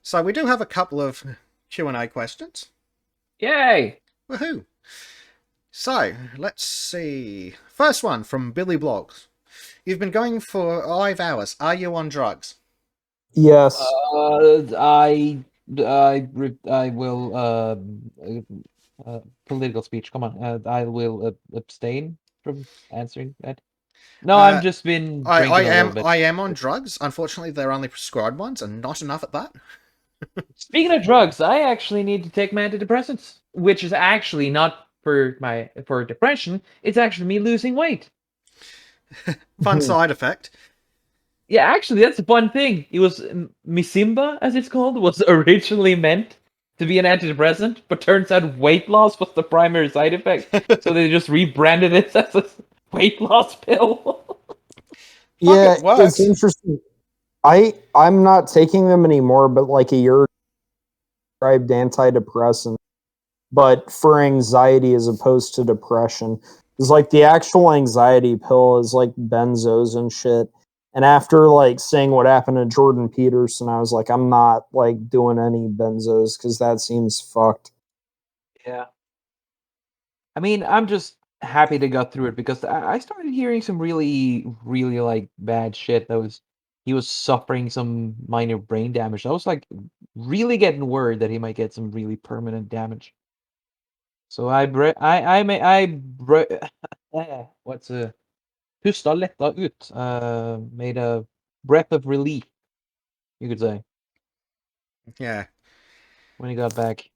So we do have a couple of Q&A questions. Yay! Woohoo! So, let's see. First one from Billy Blogs. You've been going for 5 hours. Are you on drugs? Yes. I will political speech. Come on, I will abstain from answering that. No, I've Uh, just been I, I drinking a little am bit. I am on drugs. Unfortunately, they're only prescribed ones, and not enough at that. Speaking of drugs, I actually need to take my antidepressants, which is actually not for depression. It's actually me losing weight. Fun side effect. Yeah, actually, that's the fun thing. It was Misimba, as it's called, was originally meant to be an antidepressant, but turns out weight loss was the primary side effect. So they just rebranded it as a weight loss pill. Fuck, Yeah, it it's works. interesting. I'm not taking them anymore, but like a year prescribed antidepressant, but for anxiety as opposed to depression. It's like the actual anxiety pill is like benzos and shit. And after like seeing what happened to Jordan Peterson, I was like, I'm not like doing any benzos because that seems fucked. Yeah. I mean, I'm just happy to go through it because I started hearing some really, really like bad shit. He was suffering some minor brain damage. I was like really getting worried that he might get some really permanent damage. So what's pusta lätta ut. Made a breath of relief, you could say, Yeah, when he got back.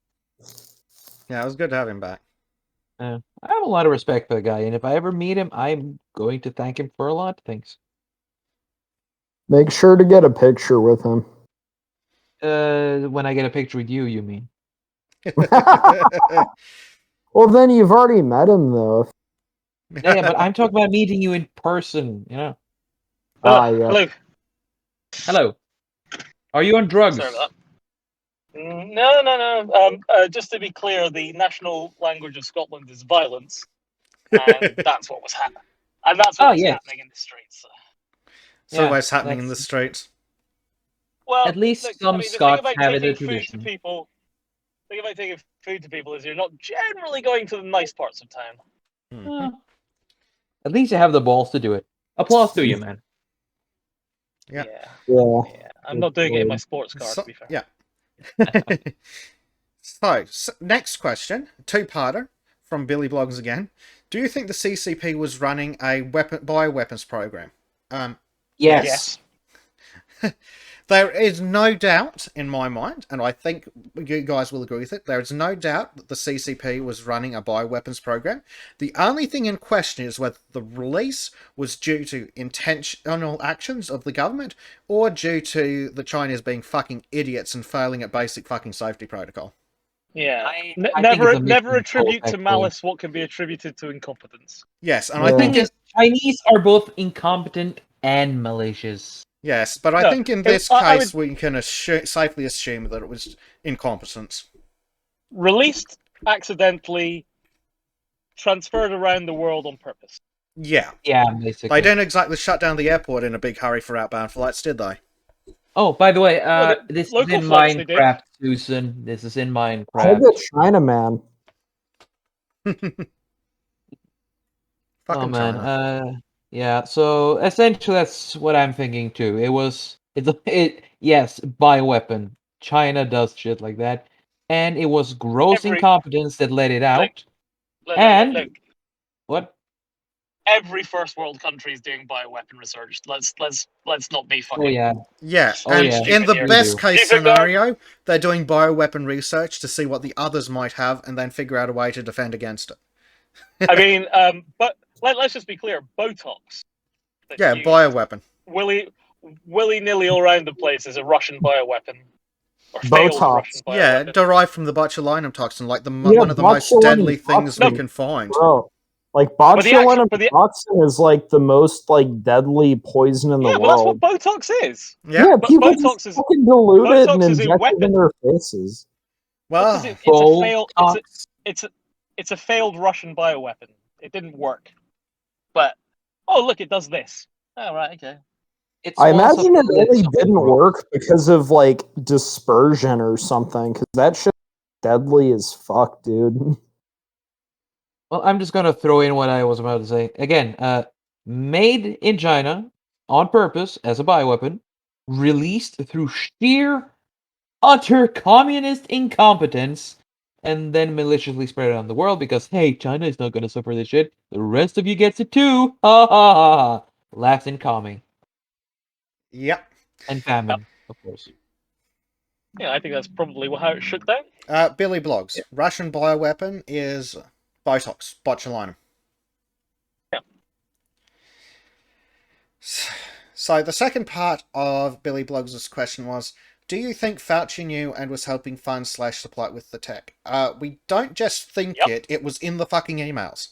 yeah, it was good to have him back. I have a lot of respect for the guy, and if I ever meet him, I'm going to thank him for a lot of things. Make sure to get a picture with him. When I get a picture with you, you mean? Well, then you've already met him, though. Yeah, but I'm talking about meeting you in person, you know? Yeah. Hello. Hello. Are you on Sorry drugs? about that. No, no, no. Just to be clear, the national language of Scotland is violence, and that's what was happening. And that's what Oh, was yes. happening in the streets. It's Yeah, always happening in the that's streets. Well, at least look. I some mean, the thing Scots about have it a taking food to tradition. people, the thing about taking food to people is you're not generally going to the nice parts of town. Mhm. Uh, at least you have the balls to do it. Applause to you, man. Yeah. Yeah, Yeah. yeah. I'm not doing it in my sports car, to So, be fair. yeah. So, next question, two-parter from Billy Blogs again. Do you think the CCP was running a bioweapons program? Yes. Yes. There is no doubt in my mind, and I think you guys will agree with it, there is no doubt that the CCP was running a bioweapons program. The only thing in question is whether the release was due to intentional actions of the government or due to the Chinese being fucking idiots and failing at basic fucking safety protocol. Yeah. I think it's a mix Never of both, attribute to actually. malice what can be attributed to incompetence. Yes, and I The Yeah. thing think is, it. Chinese are both incompetent and malicious. Yes, but I No, think in this I case would we can safely assume that it was incompetence. released accidentally, transferred around the world on purpose. Yeah, Yeah, they basically. didn't exactly shut down the airport in a big hurry for outbound flights, did they? Oh, by the way, Well, this is local in flights they did. Minecraft, Susan. This is in Hold Minecraft. it, China, man. Oh Fucking man, China. yeah. So essentially, that's what I'm thinking too. Yes, bioweapon. China does shit like that, and it was gross Every incompetence that let it look, out. look, look, look, And look. what? Every first world country is doing bioweapon research. Let's not be Oh fucking yeah, Yeah, oh and yeah, in stupid the here. we best do. case Do you think that? scenario, they're doing bioweapon research to see what the others might have and then figure out a way to defend against I it. mean, but let's just be clear. Botox that's Yeah, used bioweapon. willy willy nilly all around the place is a Russian bioweapon or failed Russian Botox. Yeah, bioweapon. derived from the botulinum toxin, like Yeah, one of the most botulinum deadly things we No, toxin, can find. bro. Like but the actual, botulinum but the toxin is like the most like deadly poison in the yeah, but that's what world. Botox is. Yeah. Yeah, But people just fucking dilute it and Botox is a inject it in weapon. their faces. Well, because Well, it's a failed Botox. it's a failed Russian bioweapon. It didn't work. But oh look, it does this. Oh right, okay. It's I also imagine it only political, didn't bro. work because of like dispersion or something. Because that shit deadly as fuck, dude. Well, I'm just gonna throw in what I was about to say. Again, made in China on purpose as a bioweapon, released through sheer, utter communist incompetence, and then maliciously spread around the world because, hey, China is not gonna suffer this shit. The rest of you gets it too. Ha ha ha ha. Laughs in calming. Yep. And famine, of course. Yeah, I think that's probably how it shook down. Billy Blogs. Russian bioweapon is Botox, botulinum. Yeah. So the second part of Billy Blogs' question was, do you think Fauci knew and was helping fund / supply with the tech? We don't just think Yep. it was in the fucking emails.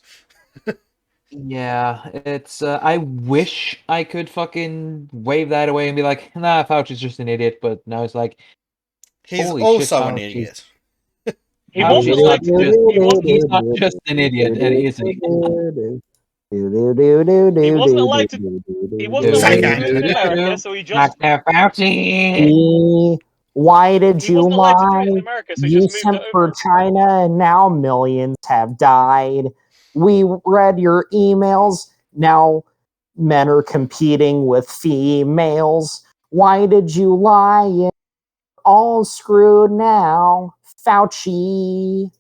Yeah, it's. I wish I could fucking wave that away and be like, nah, Fauci's just an idiot. But now it's like, He's holy shit, also an Fauci's idiot. He wasn't Fauci's not allowed to do. just He wasn't. he's not just an idiot, is he? He wasn't allowed to. He wasn't allowed to do it in America, so he just. Dr. Fauci. Why did He you wasn't allowed to do it in lie? America, so he You just moved sent it for over. China and now millions have died. We read your emails. Now men are competing with females. Why did you lie? You're all screwed now. Fauci.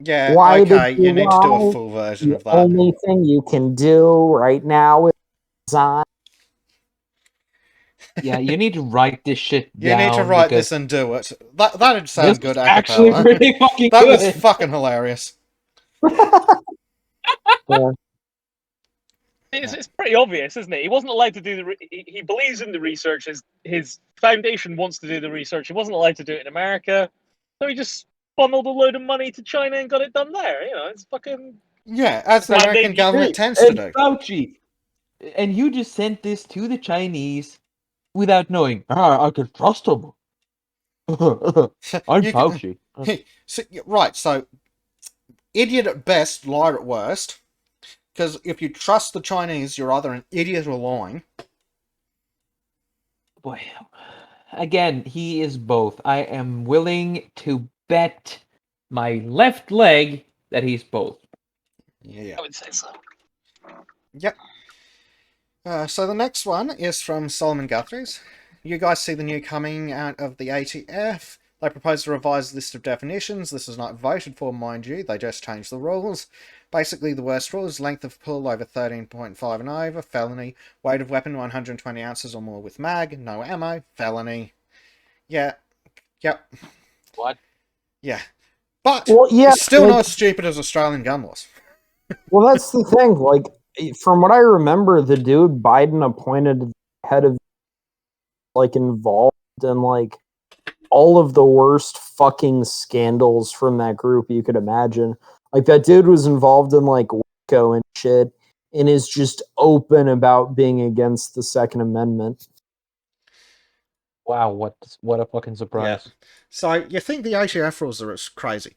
Yeah, Why did okay, you you need to do a lie? full version The of that. only thing you can do right now is resign. Yeah, you need to write this shit You need to down write because this and do it. That'd this sound was good a actually cappella. pretty fucking That was good. fucking hilarious. It's pretty obvious, isn't it? He wasn't allowed to do the. He believes in the research. His foundation wants to do the research. He wasn't allowed to do it in America, so he just funneled a load of money to China and got it done there. You know, it's fucking. Yeah, as the Why American they- government Hey, tends to and do. Fauci, and you just sent this to the Chinese without knowing. I can trust him. I'm You Fauci. right, so idiot at best, liar at worst. Because if you trust the Chinese, you're either an idiot or lying. Boy, again, he is both. I am willing to bet my left leg that he's both. Yeah. I would say so. Yep. So the next one is from Solomon Guthrie's. You guys see the new coming out of the ATF. They proposed a revised list of definitions. This was not voted for, mind you. They just changed the rules. Basically, the worst rules: length of pull over 13.5 and over, felony. Weight of weapon 120 ounces or more with mag, no ammo, felony. Yeah. Yep. What? Yeah. But Well, yeah, it's still like, not as stupid as Australian gun laws. well, that's the thing. Like, from what I remember, the dude Biden appointed head of, like, involved in, like, all of the worst fucking scandals from that group you could imagine. Like, that dude was involved in, like, Waco and shit, and is just open about being against the Second Amendment. Wow, what a fucking Yeah. surprise. So you think the ATF rules are crazy.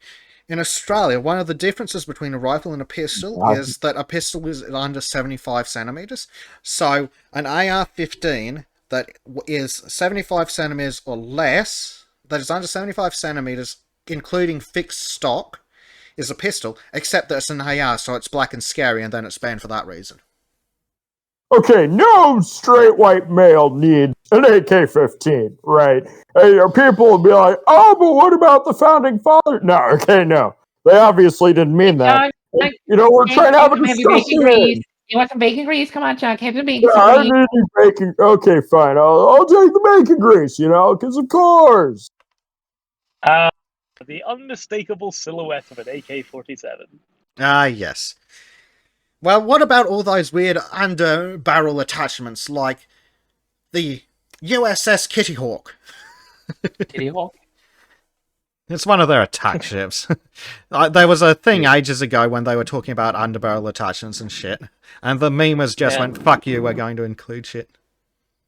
In Australia, one of the differences between a rifle and a pistol is that a pistol is under 75 centimeters. So an AR-15 that is 75 centimeters or less, that is under 75 centimeters, including fixed stock, is a pistol, except that it's an AR, so it's black and scary, and then it's banned for that reason. Okay, no straight white male needs an AK-15, right? Hey, people will be like, oh, but what about the founding fathers? No, okay, no. They obviously didn't mean that. You know, we're trying to have a discussion here. You want some bacon grease? Come on, Chuck. Have some bacon Yeah, I grease. need bacon. Okay, fine. I'll take the bacon grease, you know, because of course. The unmistakable silhouette of an AK-47. Ah, yes. Well, what about all those weird under-barrel attachments, like the USS Kitty Hawk? Kitty Hawk? It's one of their attack ships. There was a thing ages ago when they were talking about underbarrel attachments and shit, and the memers just went, fuck you, we're going to include shit.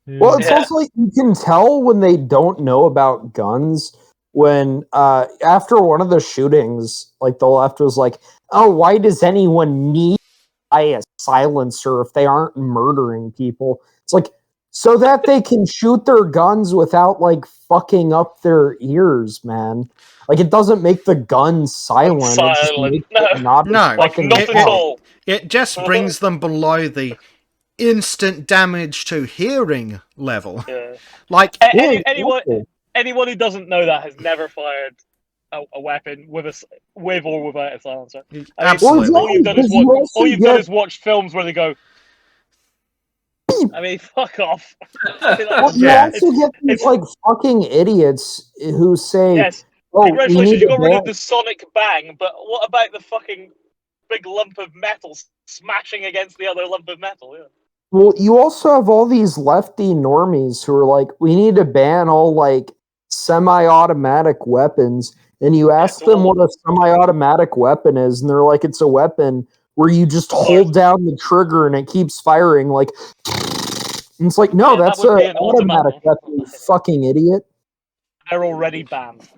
Well, it's also like you can tell when they don't know about guns. When after one of the shootings, like the left was like, "Oh, why does anyone need a silencer if they aren't murdering people?" It's like, so that they can shoot their guns without like fucking up their ears, man. Like it doesn't make the gun silent. It just Silent. makes No. it not as No, Like fucking not at loud. all. it just brings them below the instant damage to hearing level. Yeah. Like, Yeah, Anyone exactly. anyone who doesn't know that has never fired a weapon with or without a silencer. I mean, absolutely. Well, all you've done is because you watch. also All you've done get- is watch films where they go. I mean, fuck off. Well, you Yeah. also get these it's like fucking idiots who say, yes. "Oh, we Congratulations, need you to got rid of ban." the sonic bang, but what about the fucking big lump of metal smashing against the other lump of metal? Yeah. Well, you also have all these lefty normies who are like, "We need to ban all like semi-automatic weapons." And you ask so them all- what a semi-automatic weapon is, and they're like, "It's a weapon where you just hold down the trigger and it keeps firing." Like, and it's like, no, Yeah, that that's would an be an automatic automatic. weapon, you fucking idiot. They're already banned.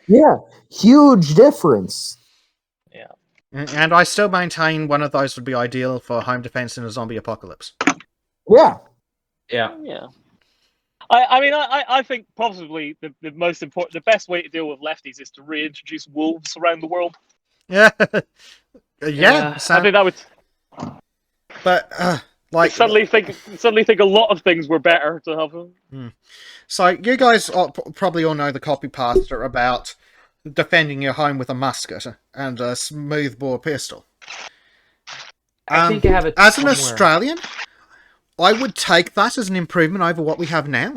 Yeah, huge difference. Yeah. And I still maintain one of those would be ideal for home defense in a zombie apocalypse. Yeah. Yeah. Yeah. I think possibly the most important, the best way to deal with lefties is to reintroduce wolves around the world. Yeah. Yeah. Yeah. I So, think that would but, like, suddenly think a lot of things were better to have them. so you guys probably all know the copy pasta about defending your home with a musket and a smoothbore pistol. I think I have it As an somewhere. Australian, I would take that as an improvement over what we have now.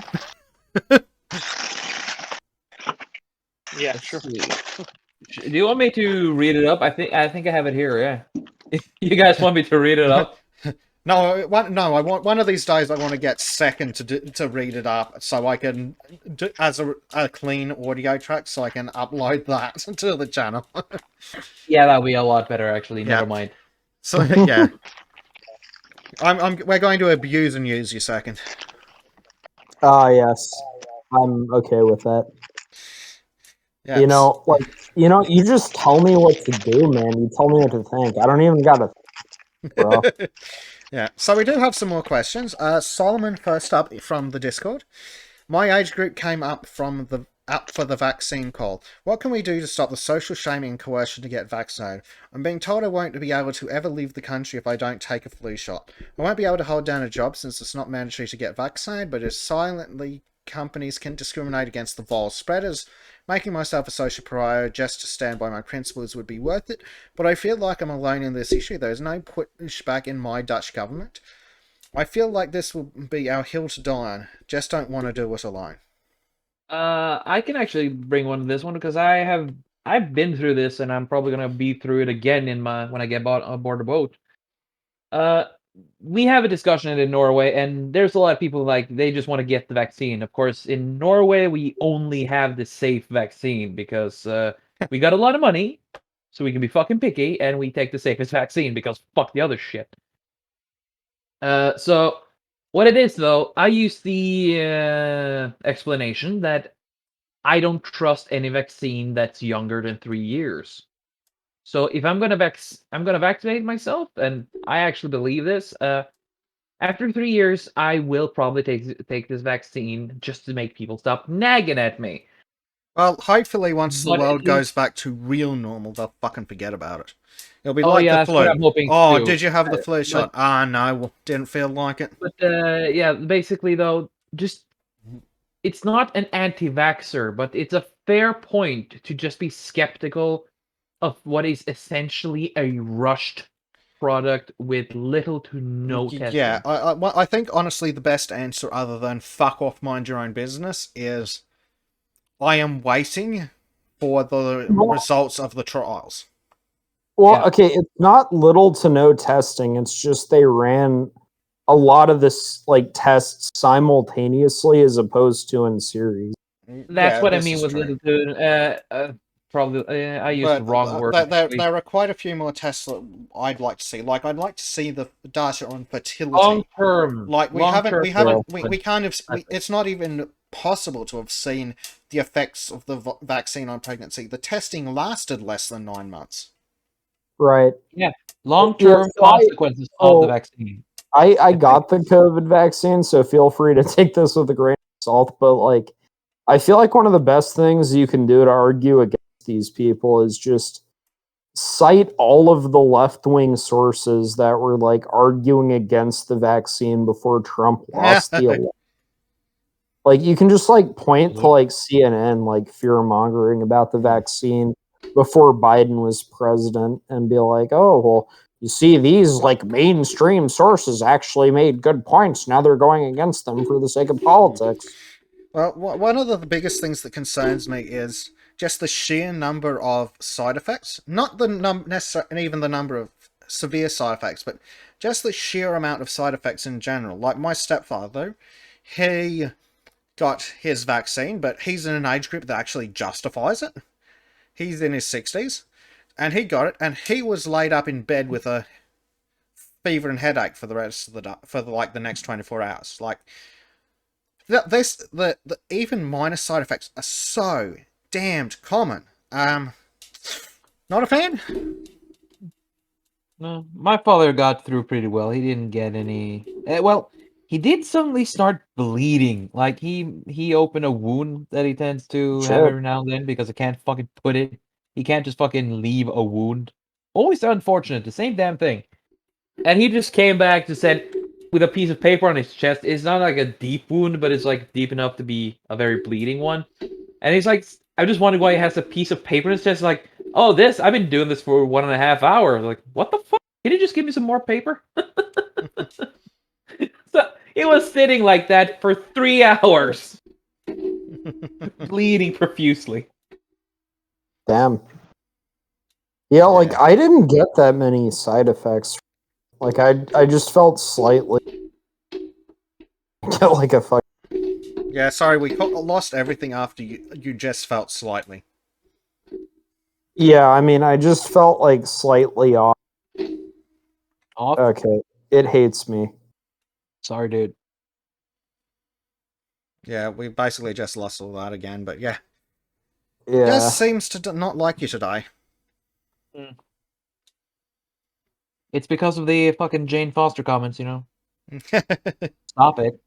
Yeah, Let's sure. see. Do you want me to read it up? I think I have it here. Yeah. You guys want me to read it up? No, I want one of these days. I want to get second to read it up, so I can do as a clean audio track, so I can upload that to the channel. Yeah, that'll be a lot better actually. Yeah. Never mind. So yeah, we're going to abuse and use you second. Yes. I'm okay with that. Yes. You know, you just tell me what to do, man. You tell me what to think. I don't even gotta think, bro. Yeah, so we do have some more questions. Solomon first up from the Discord. My age group came up for the vaccine call. What can we do to stop the social shaming and coercion to get vaccinated? I'm being told I won't be able to ever leave the country if I don't take a flu shot. I won't be able to hold down a job since it's not mandatory to get vaccinated, but as silently companies can discriminate against the virus spreaders. Making myself a social pariah just to stand by my principles would be worth it, but I feel like I'm alone in this issue. There is no pushback in my Dutch government. I feel like this will be our hill to die on. Just don't want to do it alone. I can actually bring one to this one because I've been through this and I'm probably gonna be through it again when I get aboard the boat. We have a discussion in Norway, and there's a lot of people like they just want to get the vaccine. Of course, in Norway we only have the safe vaccine because we got a lot of money, so we can be fucking picky, and we take the safest vaccine because fuck the other shit. So what it is though, I use the explanation that I don't trust any vaccine that's younger than 3 years. So if I'm gonna vaccinate myself, and I actually believe this. After 3 years, I will probably take this vaccine just to make people stop nagging at me. Well, hopefully once the But world at goes least, back to real normal, they'll fucking forget about it. It'll be oh like yeah, the that's what flu. I'm hoping Oh, too. did you have the flu But shot? Ah, no, didn't feel like it. but yeah, basically though, just it's not an anti-vaxxer, but it's a fair point to just be skeptical of what is essentially a rushed product with little to no testing. Yeah, I think honestly the best answer, other than fuck off, mind your own business, is I am waiting for the results of the trials. Well, Yeah. okay, it's not little to no testing. It's just they ran a lot of this like tests simultaneously as opposed to in series. That's Yeah, what I this mean is with true. little to probably I used the But wrong word. there are quite a few more tests that I'd like to see. Like I'd like to see the data on fertility. Long term. Like we long-term haven't, development. we kind of, it's not even possible to have seen the effects of the vaccine on pregnancy. The testing lasted less than 9 months. Right. Yeah, long-term so I- consequences of the oh, vaccine. I got the COVID vaccine, so feel free to take this with a grain of salt. But like, I feel like one of the best things you can do to argue against these people is just cite all of the left-wing sources that were like arguing against the vaccine before Trump lost the election. Like, you can just like point to like CNN, like fear mongering about the vaccine before Biden was president, and be like, oh well, you see, these like mainstream sources actually made good points. Now they're going against them for the sake of politics. Well, one of the biggest things that concerns me is just the sheer number of side effects. Not the necessarily even the number of severe side effects, but just the sheer amount of side effects in general. Like my stepfather, he got his vaccine, but he's in an age group that actually justifies it. He's in his 60s, and he got it, and he was laid up in bed with a fever and headache for the rest of the next 24 hours. Like, the even minor side effects are so damned common. Not a fan. No, my father got through pretty well. He didn't get any. Well, he did suddenly start bleeding. Like he opened a wound that he tends to have Shit. every now and then because he can't fucking put it. He can't just fucking leave a wound. Always unfortunate. The same damn thing. And he just came back to said with a piece of paper on his chest. It's not like a deep wound, but it's like deep enough to be a very bleeding one. And he's like, I just wondered why he has a piece of paper in his chest. Like, oh, I've been doing this for 1.5 hours. Like, what the fuck? Can you just give me some more paper? So he was sitting like that for 3 hours, bleeding profusely. Damn. Yeah, like I didn't get that many side effects. Like I just felt slightly like a fuck. Yeah, sorry, we lost everything after you just felt slightly. Yeah, I mean, I just felt like slightly off. Okay, it hates me. Sorry, dude. Yeah, we basically just lost all that again, but yeah. Yeah. Just seems to not like you today. It's because of the fucking Jane Foster comments, you know? Stop it.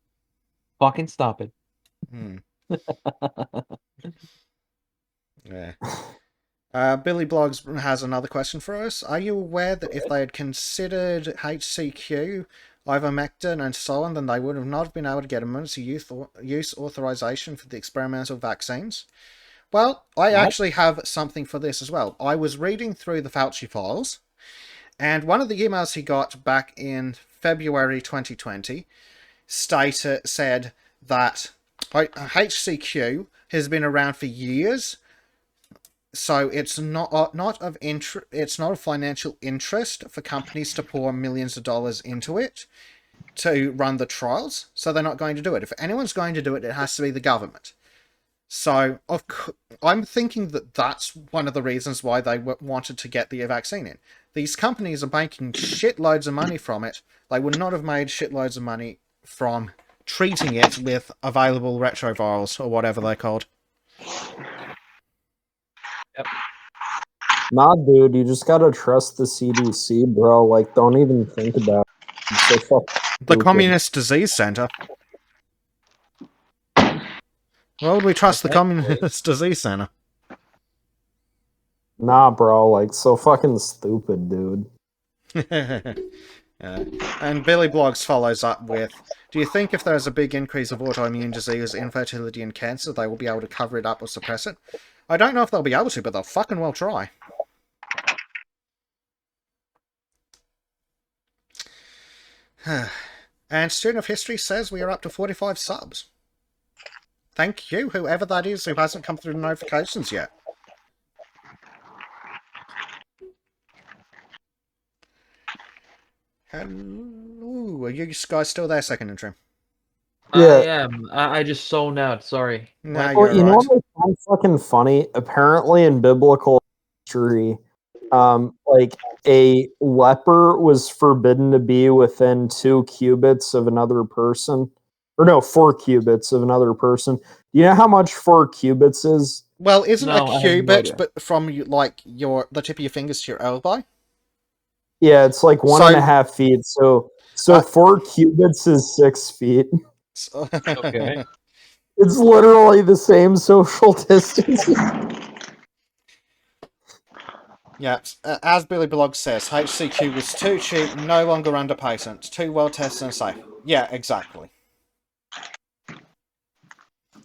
Fucking stop it. Yeah. Billy Blogs has another question for us. Are you aware that if they had considered HCQ, ivermectin, and so on, then they would have not been able to get emergency use authorization for the experimental vaccines? Well, I actually have something for this as well. I was reading through the Fauci files, and one of the emails he got back in February 2020 said that HCQ has been around for years, so it's not of financial interest for companies to pour millions of dollars into it to run the trials, so they're not going to do it. If anyone's going to do it, it has to be the government. So I'm thinking that that's one of the reasons why they wanted to get the vaccine in. These companies are making shitloads of money from it. They would not have made shitloads of money from treating it with available retrovirals, or whatever they're called. Yep. Nah, dude, you just gotta trust the CDC, bro. Like, don't even think about it. It's so fucking The stupid. Communist Disease Center. Why would we trust the Communist Disease Center? Nah, bro, like, so fucking stupid, dude. And Billy Blogs follows up with, do you think if there's a big increase of autoimmune disease, infertility, and cancer, they will be able to cover it up or suppress it? I don't know if they'll be able to, but they'll fucking well try. And Student of History says we are up to 45 subs. Thank you, whoever that is who hasn't come through the notifications yet. Hello, are you guys still there, second interim? Yeah. I am. I just zoned out. Sorry. No, Well, you're you know right. what I find fucking funny? Apparently, in biblical history, like a leper was forbidden to be within 2 cubits of another person, or no, 4 cubits of another person. Do you know how much 4 cubits is? Well, isn't No, I a have no cubit, idea. but from the tip of your fingers to your elbow? Yeah, it's like one So- and a half feet. So So 4 cubits is 6 feet. Okay. It's literally the same social distance. Yeah, as Billy Blog says, HCQ was too cheap, no longer under patent, too well tested and safe. Yeah, exactly.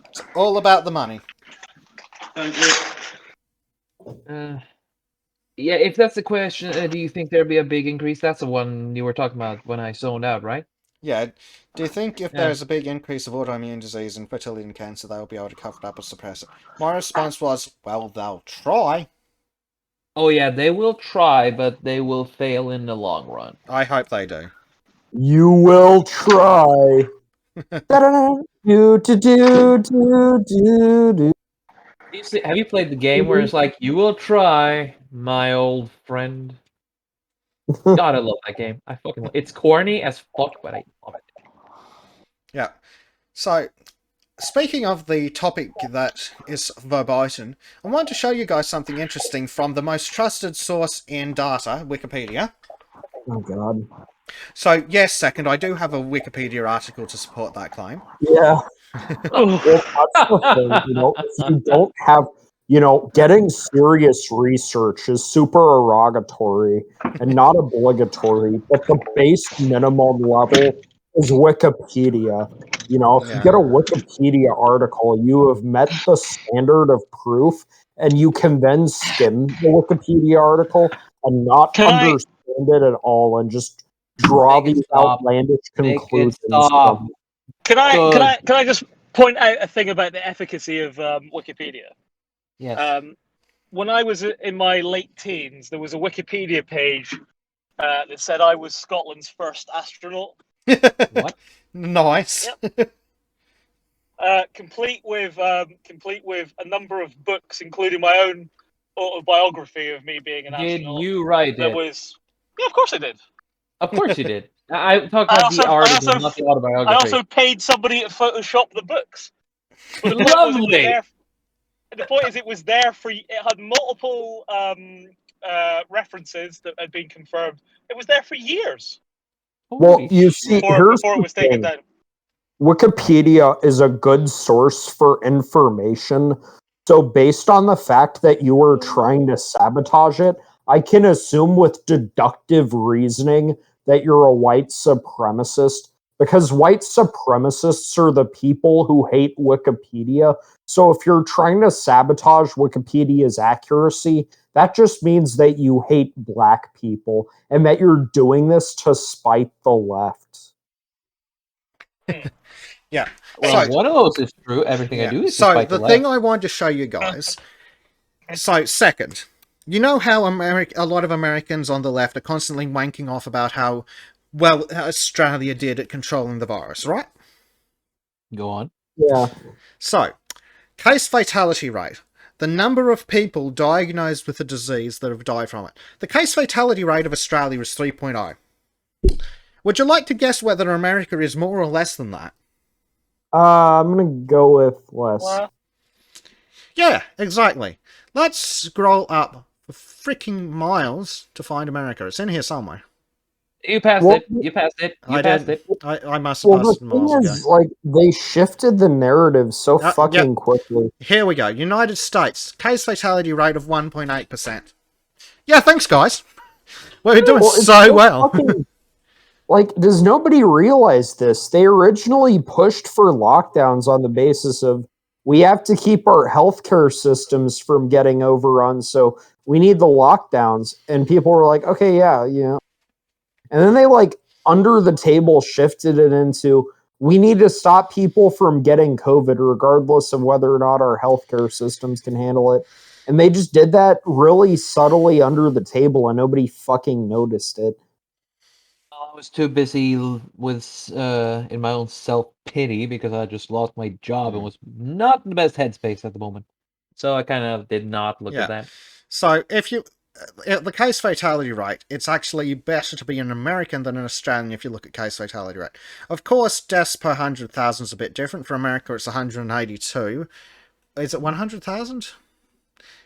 It's all about the money. Yeah, if that's the question, do you think there'd be a big increase? That's the one you were talking about when I zoned out, right? Yeah, do you think if Yeah. there's a big increase of autoimmune disease and fertility and cancer, they'll be able to cover it up or suppress it? My response was, well, they'll try. Oh yeah, they will try, but they will fail in the long run. I hope they do. You will try. Da-da-da. Do, do, do, do, do, do. Have you played the game where it's like, you will try, my old friend? God, I love that game. It's corny as fuck, but I love it. Yeah. So, speaking of the topic that is verboten, I wanted to show you guys something interesting from the most trusted source in data, Wikipedia. Oh god. So, yes, second, I do have a Wikipedia article to support that claim. Yeah. Well, that's the thing, if you don't have, getting serious research is super erogatory and not obligatory, but the base minimum level is Wikipedia. If you Yeah. get a Wikipedia article, you have met the standard of proof, and you can then skim the Wikipedia article and not Can I- understand it at all and just draw Make it these stop. outlandish Make it conclusions stop. from Can I Good. can I just point out a thing about the efficacy of Wikipedia? Yes. When I was in my late teens, there was a Wikipedia page that said I was Scotland's first astronaut. What? Nice. Yep. Complete with a number of books, including my own autobiography of me being an Did astronaut. you write That it? was, yeah, of course I did. Of course you did. I talk I about also, the I article, also, not the I autobiography. also paid somebody to Photoshop the books. But the point was, it was Lovely. there. The point is, it was there for. It had multiple references that had been confirmed. It was there for years Well, Holy you shit. see, before here's it the was taken thing. down. Wikipedia is a good source for information. So, based on the fact that you were trying to sabotage it, I can assume with deductive reasoning that you're a white supremacist, because white supremacists are the people who hate Wikipedia. So, if you're trying to sabotage Wikipedia's accuracy, that just means that you hate black people and that you're doing this to spite the left. Yeah. Well, So, one of those is true. Everything I yeah. do is So despite the the thing left. I wanted to show you guys. So, second, you know how a lot of Americans on the left are constantly wanking off about how well Australia did at controlling the virus, right? Go on. Yeah. So, case fatality rate. The number of people diagnosed with the disease that have died from it. The case fatality rate of Australia is 3.0. Would you like to guess whether America is more or less than that? I'm gonna go with less. Well, Yeah, exactly. Let's scroll up for freaking miles to find America. It's in here somewhere. You passed Well, it. You passed it. You I passed didn't. it. I must have Well, the passed it miles thing ago. is, like, they shifted the narrative so Yep. fucking quickly. Here we go. United States. Case fatality rate of 1.8%. Yeah, thanks, guys. We're doing Well, it's so well. fucking- like, does nobody realize this? They originally pushed for lockdowns on the basis of we have to keep our healthcare systems from getting overrun, so we need the lockdowns. And people were like, okay, yeah. And then they, like, under the table shifted it into we need to stop people from getting COVID, regardless of whether or not our healthcare systems can handle it. And they just did that really subtly under the table, and nobody fucking noticed it. I was too busy with in my own self pity because I just lost my job and was not in the best headspace at the moment. So I kind of did not look Yeah. at that. So if you the case fatality rate, it's actually better to be an American than an Australian if you look at case fatality rate. Of course, deaths per 100,000 is a bit different. For America, it's 182. Is it 100,000?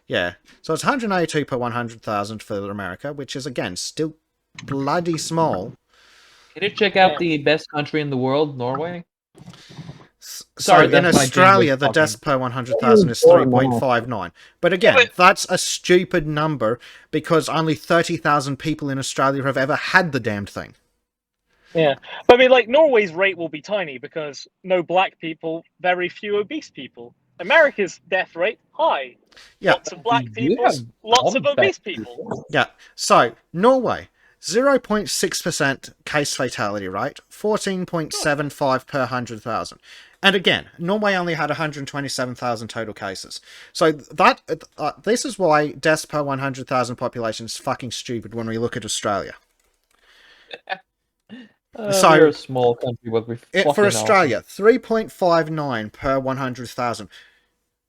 Yeah. So it's 182 per 100,000 for America, which is, again, still bloody small. Can you check out Yeah. the best country in the world, Norway? So Sorry, in that's my Australia, James the talking. deaths per 100,000 is 3.59. But again, but- that's a stupid number because only 30,000 people in Australia have ever had the damned thing. Yeah, but I mean, like Norway's rate will be tiny because no black people, very few obese people. America's death rate high, Yeah. lots of black We do people, have lots all of the obese best people. Yeah. So, Norway, 0.6% case fatality rate, 14.75 per 100,000. And again, Norway only had 127,000 total cases. So that this is why deaths per 100,000 population is fucking stupid when we look at Australia. So, we're a small country, but we're fucking for Australia, awesome. 3.59 per 100,000.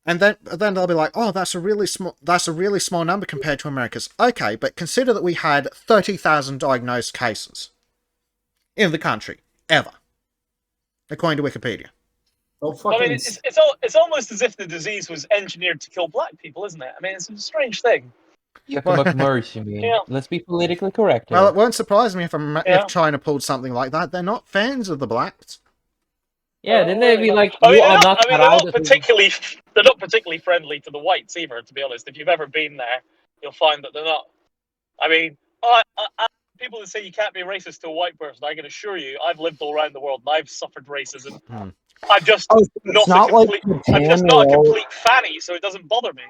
And then they'll be like, "Oh, that's a really small number compared to America's." Okay, but consider that we had 30,000 diagnosed cases in the country ever, according to Wikipedia. Oh, I fucking mean, it's almost as if the disease was engineered to kill black people, isn't it? I mean, it's a strange thing. Yucca Well- McMurray, you mean? Yeah. Let's be politically correct here. Well, it won't surprise me if Yeah. China pulled something like that. They're not fans of the blacks. Yeah, didn't they be like, I mean, you they're are not, not I mean, cut out of this- they're not particularly friendly to the whites either. To be honest, if you've ever been there, you'll find that they're not. I mean, people that say you can't be racist to a white person, I can assure you, I've lived all around the world and I've suffered racism. Hmm. I'm just Oh, so not it's a not like complete. I'm Japan just not a where all, complete fanny, so it doesn't bother me.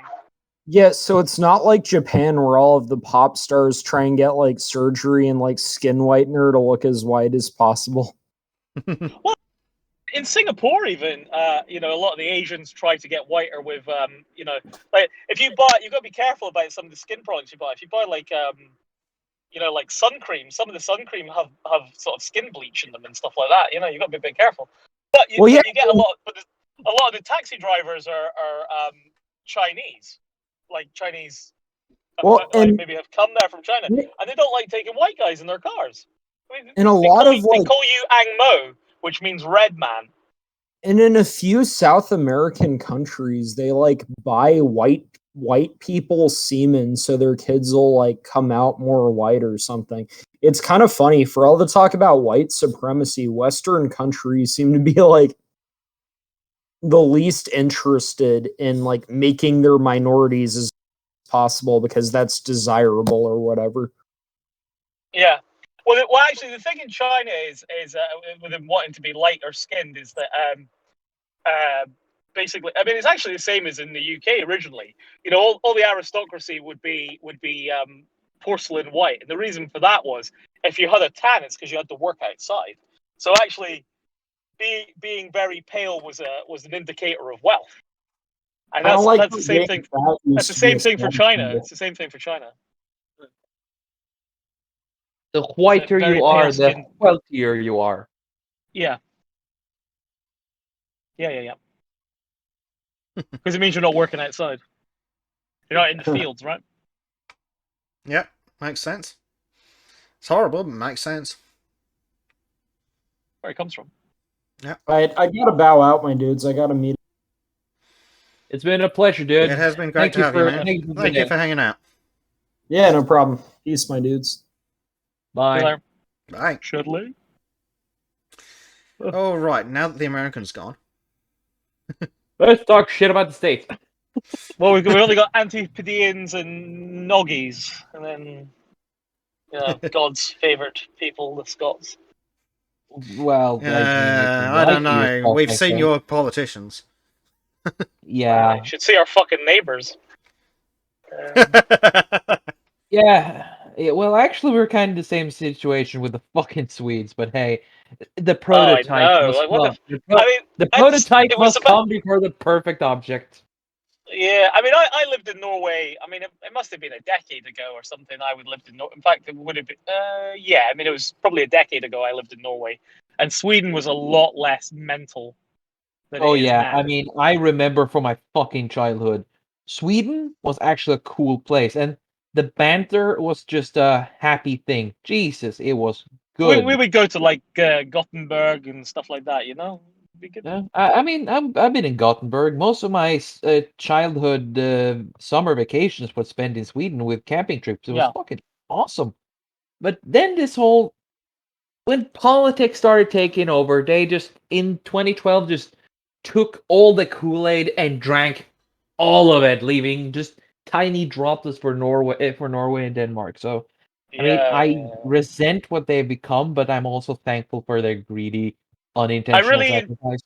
yeah, so it's not like Japan where all of the pop stars try and get like surgery and like skin whitener to look as white as possible. In Singapore, even a lot of the Asians try to get whiter with like if you buy, you've got to be careful about some of the skin products you buy. If you buy like like sun cream, some of the sun cream have sort of skin bleach in them and stuff like that. You've got to be a bit careful. But you get a lot of the taxi drivers are Chinese, like Chinese. Well, and maybe have come there from China, and they don't like taking white guys in their cars. I mean, and a lot of they call you Ang Mo, which means red man. and in a few South American countries, they like buy white people semen so their kids will like come out more white or something. It's kind of funny for all the talk about white supremacy. Western countries seem to be like the least interested in like making their minorities as possible because that's desirable or whatever. Yeah. Well, actually, the thing in China is with them wanting to be lighter skinned is that basically, I mean, it's actually the same as in the UK originally. All the aristocracy would be porcelain white, and the reason for that was if you had a tan, it's because you had to work outside. So actually, being very pale was an indicator of wealth, and that's the same thing. That's the same thing for China. It's the same thing for China. The whiter very you are, pale the skin. wealthier you are. Yeah. Yeah. Because it means you're not working outside. You're not in the fields, right? Yep, makes sense. It's horrible, but makes sense. Where it comes from. I gotta bow out, my dudes. I gotta meet. It's been a pleasure, dude. It has been great to have you, man. Thank you for hanging out. Yeah, no problem. Peace, my dudes. Bye. Bye. Shadilay. All right, now that the American's gone. Let's talk shit about the States. Well, we only got Antipodeans and Noggies, and then God's favourite people, the Scots. Well, I don't know. We've seen your politicians. Yeah. You should see our fucking neighbours. Yeah. Well, actually, we're kind of the same situation with the fucking Swedes, but hey, the prototype must come. The prototype must come before the perfect object. Yeah, I mean, I lived in Norway. I mean, it must have been a decade ago or something. I would lived in Norway. In fact, it would have been. Yeah, I mean, it was probably a decade ago. I lived in Norway, and Sweden was a lot less mental. Oh yeah, I mean, I remember from my fucking childhood, Sweden was actually a cool place, and the banter was just a happy thing. Jesus, it was good. We would go to like Gothenburg and stuff like that, Be good. Yeah, I mean, I've been in Gothenburg. Most of my childhood summer vacations was spent in Sweden with camping trips. It was fucking awesome. But then this whole when politics started taking over, they just in 2012 just took all the Kool-Aid and drank all of it, leaving just tiny droplets for Norway and Denmark. So I mean, Yeah. I resent what they've become, but I'm also thankful for their greedy, I unintentional really, sacrifice.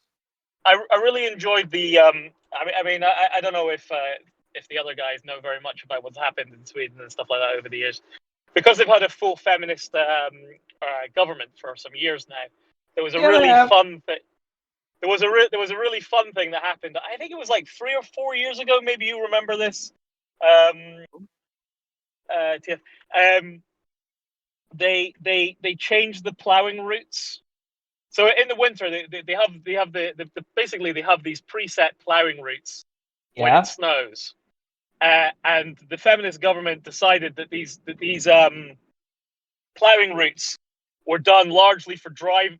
I really enjoyed the. I don't know if the other guys know very much about what's happened in Sweden and stuff like that over the years, because they've had a full feminist government for some years now. There was a Yeah, they really have. fun thing. There was a really fun thing that happened. I think it was like 3 or 4 years ago. Maybe you remember this. Tiff. They changed the plowing routes. So in the winter, they have basically they have these preset plowing routes when it Yeah. snows, and the feminist government decided that these plowing routes were done largely for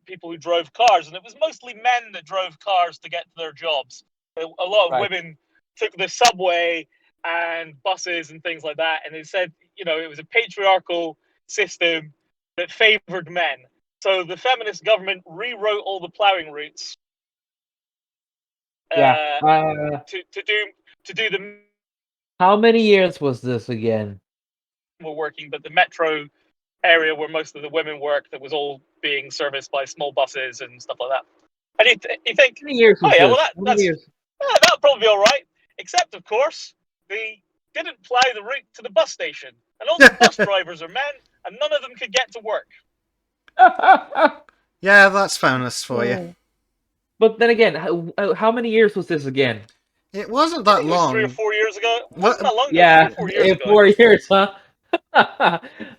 people who drove cars, and it was mostly men that drove cars to get to their jobs. A lot of Right. women took the subway and buses and things like that, and they said, it was a patriarchal system that favored men. So the feminist government rewrote all the plowing routes Yeah. to do the How many years was this again? were working, but the metro area where most of the women worked, that was all being serviced by small buses and stuff like that. And you think, How many years oh was yeah, well this? How many years? that'll probably be all right. Except of course they didn't plow the route to the bus station, and all the bus drivers are men, and none of them could get to work. Yeah, that's feminist for you. But then again, how many years was this again? It wasn't I that think it was 3 or long. 4 years ago. It What? wasn't that long ago. Yeah, 3 or 4 years ago. 4 years, huh?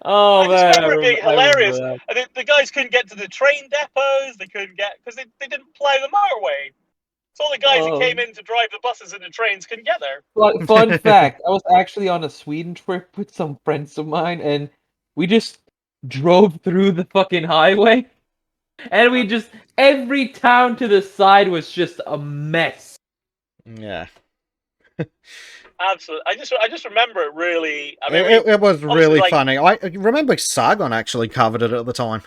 Oh I just man, remember it being I remember hilarious. that. And the guys couldn't get to the train depots. They couldn't get because they didn't plow the motorway. So all the guys who came in to drive the buses and the trains couldn't get there. Fun fact, I was actually on a Sweden trip with some friends of mine, and we just drove through the fucking highway, and we just, every town to the side was just a mess. Yeah. Absolutely. I just remember it really. I mean, It was really like, funny. I remember Sargon actually covered it at the time.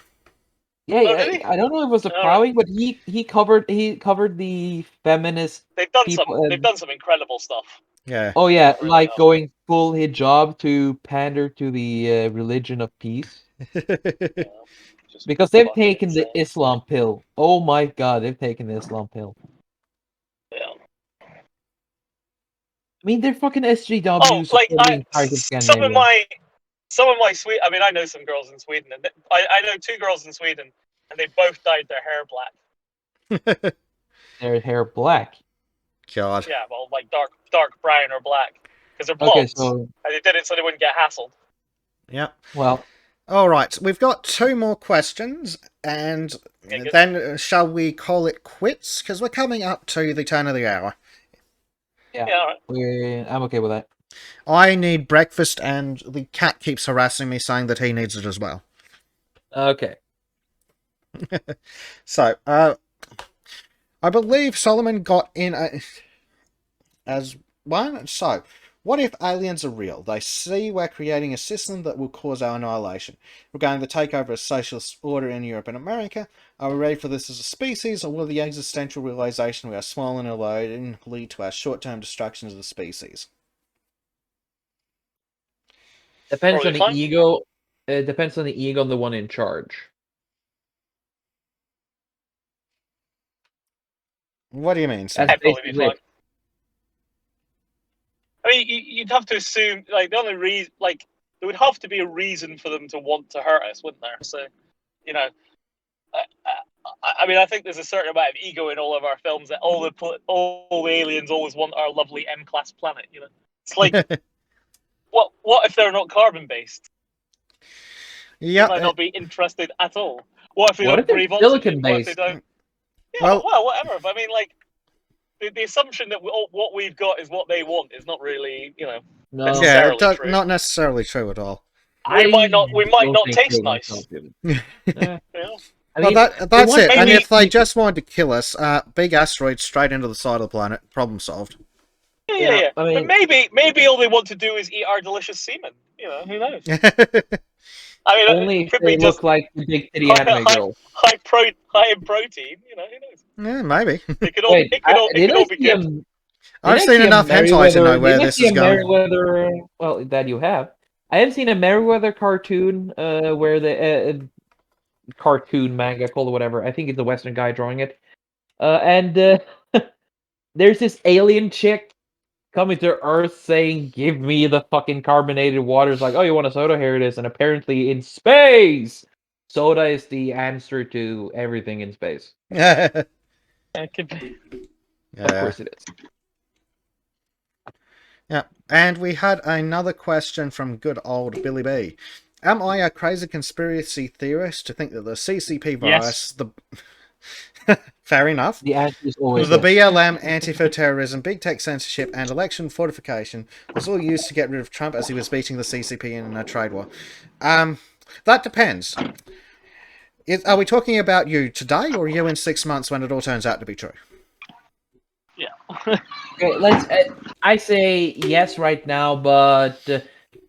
Yeah, oh, did he? I don't know if it was the All plowing, but he covered the feminist They've done people. they've done some incredible stuff. Yeah. Oh yeah, Really like have. going full hijab to pander to the religion of peace. Yeah, just Because they've fucking taken the insane. Islam pill. Oh my god, they've taken the Islam pill. Yeah. I mean, they're fucking SJW Oh, like support the entirety of some of Scandinavia. my Sweden. I mean, I know some girls in Sweden, and I know 2 girls in Sweden, and they both dyed their hair black. Their hair black. God. Yeah, well, like dark brown or black, because they're Okay, blondes, so and they did it so they wouldn't get hassled. Yep. well, All right, we've got 2 more questions, and Okay, good. then shall we call it quits? Because we're coming up to the turn of the hour. yeah, Yeah, all right. I'm okay with that. I need breakfast, and the cat keeps harassing me, saying that he needs it as well. Okay. So, I believe Solomon got in as one. So, what if aliens are real? They see we're creating a system that will cause our annihilation. We're going to take over a socialist order in Europe and America. Are we ready for this as a species, or will the existential realization we are small and alone lead to our short-term destruction as a species? Depends on Probably the fine. ego. It depends on the ego of the one in charge. What do you mean, Sam? That's I'd probably be basically fine. it. I mean, you'd have to assume, like, the only reason, like, there would have to be a reason for them to want to hurt us, wouldn't there? So, you know, I mean, I think there's a certain amount of ego in all of our films that all the aliens always want our lovely M-class planet. You know, it's like, what if they're not carbon based? Yeah. They might not be interested at all. What if they What don't if they're breathe oxygen? What if they silicon-based? don't? Yeah, Well- well, whatever. But I mean, like, the assumption that what we've got is what they want is not really, No. Yeah, necessarily it's true. not necessarily true at all. We might not don't think taste so nice. myself, even. You know? I Well, mean, that's what- it. And maybe- if they just wanted to kill us, big asteroid straight into the side of the planet, problem solved. Yeah. I mean- But maybe all they want to do is eat our delicious semen. You know, who knows? I mean, Only it if could they be just look like the big titty high, anime high, girl. high in protein. You know, who knows? Yeah, maybe. It could all, Wait, it could all, it did could I all be see a good. did I've I seen see a enough hentai to know Merryweather? where Did I this see is a going. Merryweather? Well, that you have. I have seen a Merryweather cartoon, where the cartoon manga called or whatever. I think it's a Western guy drawing it. And there's this alien chick coming to Earth saying, "Give me the fucking carbonated water." It's like, "Oh, you want a soda? Here it is." And apparently, in space, soda is the answer to everything in space. Yeah. It could be. Of course, it is. Yeah. And we had another question from good old Billy B. Am I a crazy conspiracy theorist to think that the CCP virus, Yes. fair enough, The answer is always the yes. BLM, anti-terrorism, big tech censorship, and election fortification was all used to get rid of Trump as he was beating the CCP in a trade war? That depends. Are we talking about you today or you in 6 months when it all turns out to be true? Yeah. Okay, let's. I say yes right now, but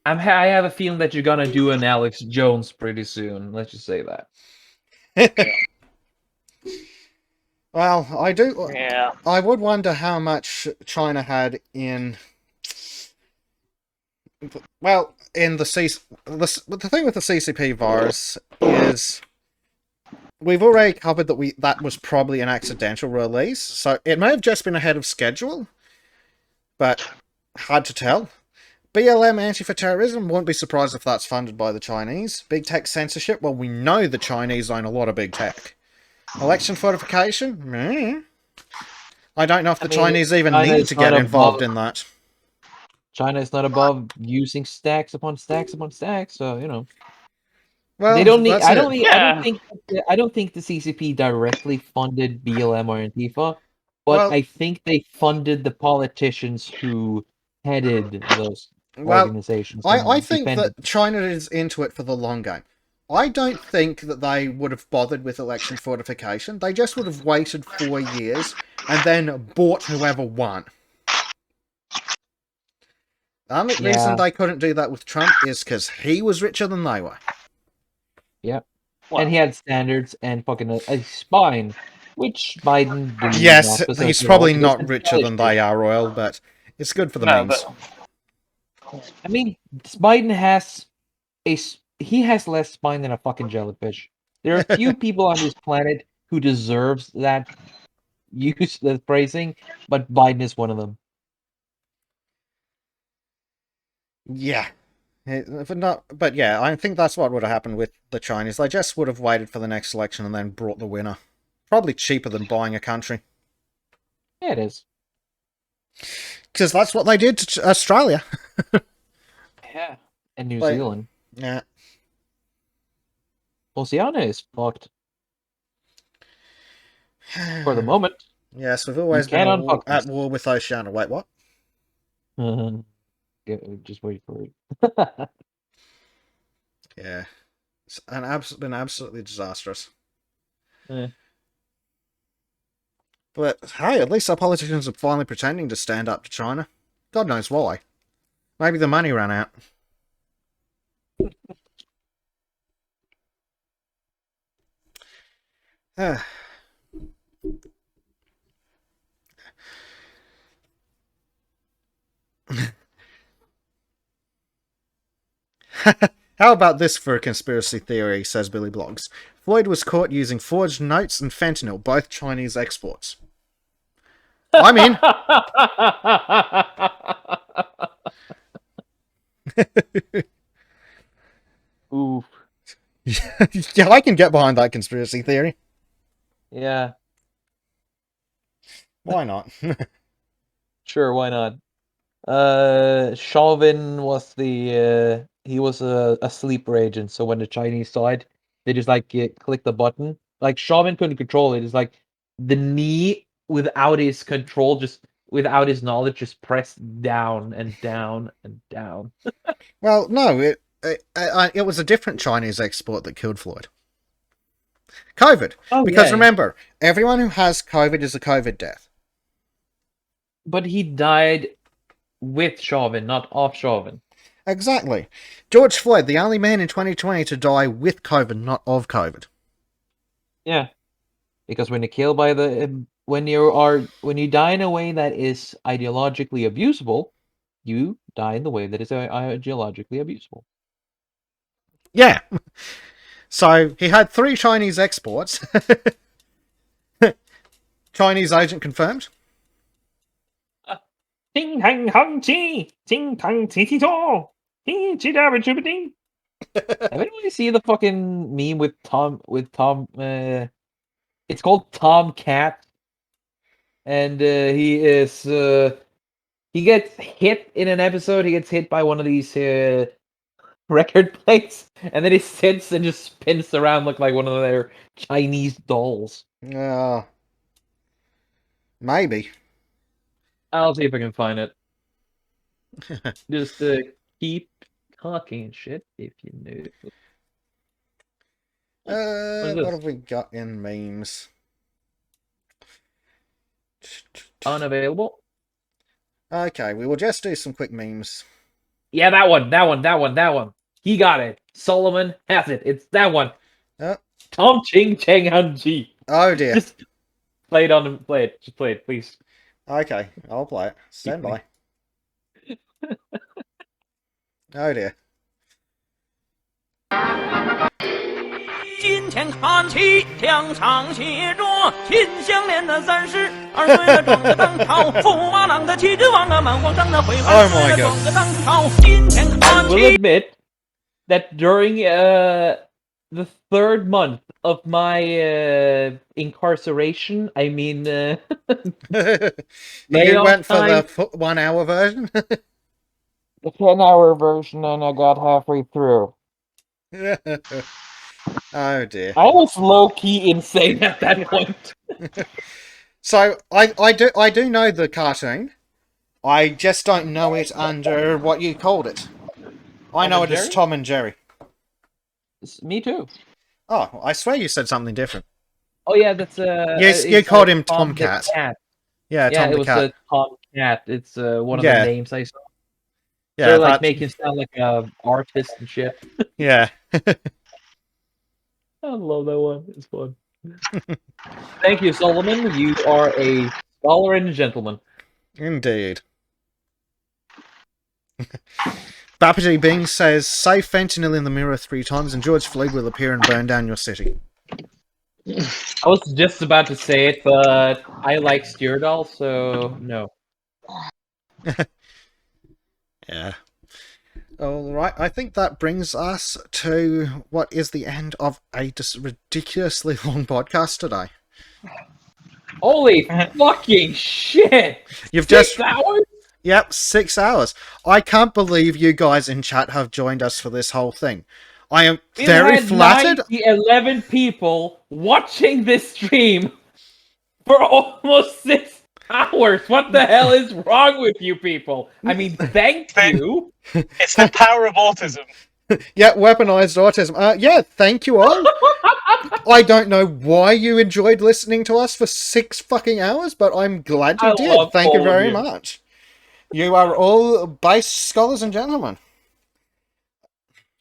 I have a feeling that you're gonna do an Alex Jones pretty soon. Let's just say that. Well, I do. Yeah. I would wonder how much China had in. Well, in the the thing with the CCP virus is we've already covered that was probably an accidental release, so it may have just been ahead of schedule, but hard to tell. BLM anti for terrorism, won't be surprised if that's funded by the Chinese. Big tech censorship, well, we know the Chinese own a lot of big tech. Election fortification, I don't know if the Chinese even China need is to not get involved above- in that. China is not above using stacks upon stacks upon stacks, so you know. Well, They don't need. that's it. I Yeah. don't think. I don't think the CCP directly funded BLM or Antifa, but Well, I think they funded the politicians who headed those well, organizations I and think defended. that China is into it for the long game. I don't think that they would have bothered with election fortification. They just would have waited 4 years and then bought whoever won. The only reason Yeah. they couldn't do that with Trump is because he was richer than they were. Yep. Well, And he had standards and fucking a spine, which Biden do Yes, not possess he's at all probably because not it's richer than they intelligent. are, Royal, but it's good for the no, memes. but I mean, Biden has he has less spine than a fucking jellyfish. There are few people on this planet who deserves that use that phrasing, but Biden is one of them. Yeah. But yeah, I think that's what would have happened with the Chinese. They just would have waited for the next election and then brought the winner. Probably cheaper than buying a country. Yeah, it is. Because that's what they did to Australia. Yeah. And New Like- Zealand. Yeah. Oceania is fucked for the moment. Yes, we've always been can't unfuck at this. war with Oceania. Wait, what? Just wait for it. Yeah. It's been absolutely disastrous. Eh. But hey, at least our politicians are finally pretending to stand up to China. God knows why. Maybe the money ran out. How about this for a conspiracy theory, says Billy Blogs. Floyd was caught using forged notes and fentanyl, both Chinese exports. I'm in. Oof. Yeah, I can get behind that conspiracy theory. Yeah. Why not? Sure, why not? Chauvin was he was a sleeper agent, so when the Chinese saw it, they just like click the button. Like Chauvin couldn't control it. It's like the knee without his control, just without his knowledge, just pressed down and down and down. Well, no, it was a different Chinese export that killed Floyd. COVID. Oh, Because yeah. remember, everyone who has COVID is a COVID death. But he died with Chauvin, not off Chauvin. Exactly. George Floyd, the only man in 2020 to die with COVID, not of COVID. Yeah, because when you kill by the when you die in a way that is ideologically abusable, you die in the way that is ideologically abusable. Yeah. So he had 3 Chinese exports. Chinese agent confirmed. Ting tang hang chi, ting tang ti ti to, ting chi da ding. Have anyone seen the fucking meme with Tom? It's called Tom Cat, and he gets hit in an episode. He gets hit by one of these record plates, and then he sits and just spins around, look like one of their Chinese dolls. Maybe. I'll see if I can find it. Just keep talking and shit if you know. What have we got in memes? Unavailable. Okay, we will just do some quick memes. Yeah, that one. He got it. Solomon has it. It's that one. Oh, Tom Ching Cheng Han Ji. oh dear. Just play it on him. Play it. Just play it, please. Okay, I'll play it. Stand by. Oh dear. 今天看齐，墙上写着“秦香莲的30，岁的壮个当朝，驸马郎的旗帜王啊，满皇上的徽牌，岁的壮个当朝。今天看 Will 齐。 admit that during the 3rd month of my incarceration, I mean, You layoff went for time, the 1 hour version? the 10-hour version, and I got halfway through. Oh dear. I was low-key insane at that point. So I do know the cartoon. I just don't know it under what you called it. I know it as Tom and Jerry. Me too. Oh, I swear you said something different. Oh yeah, that's Yes, you called him Tomcat. Cat. Yeah, Yeah, Tom it the was Cat. Tomcat. It's one of Yeah. the names I saw. Yeah, They're like making sound like a artist and shit. yeah. I love that one. It's fun. Thank you, Solomon. You are a scholar and a gentleman. Indeed. Bappity Bing says, say fentanyl in the mirror 3 times and George Floyd will appear and burn down your city. I was just about to say it, but I like Steerdal, so no. Yeah. Alright, I think that brings us to what is the end of a just ridiculously long podcast today. Holy fucking shit! You've 6 just... hours? Yep, 6 hours. I can't believe you guys in chat have joined us for this whole thing. I am very flattered. 11 people watching this stream for almost 6 hours. What the hell is wrong with you people? I mean, thank you. It's the power of autism. Yeah, weaponized autism. Yeah, thank you all. I don't know why you enjoyed listening to us for 6 fucking hours, but I'm glad you I did. love Thank you all of very you. much. You are all base scholars and gentlemen.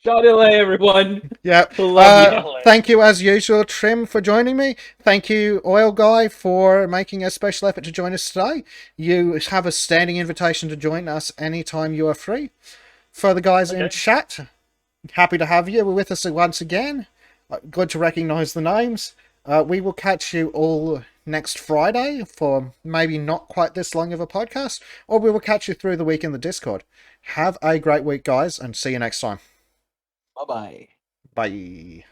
Shadilay, everyone. Yeah. Love you. Thank you, as usual, Trim, for joining me. Thank you, Oil Guy, for making a special effort to join us today. You have a standing invitation to join us anytime you are free. For the guys in chat, happy to have you with us once again. Good to recognise the names. We will catch you all next Friday for maybe not quite this long of a podcast, or we will catch you through the week in the Discord. Have a great week, guys, and see you next time. Bye-bye. Bye.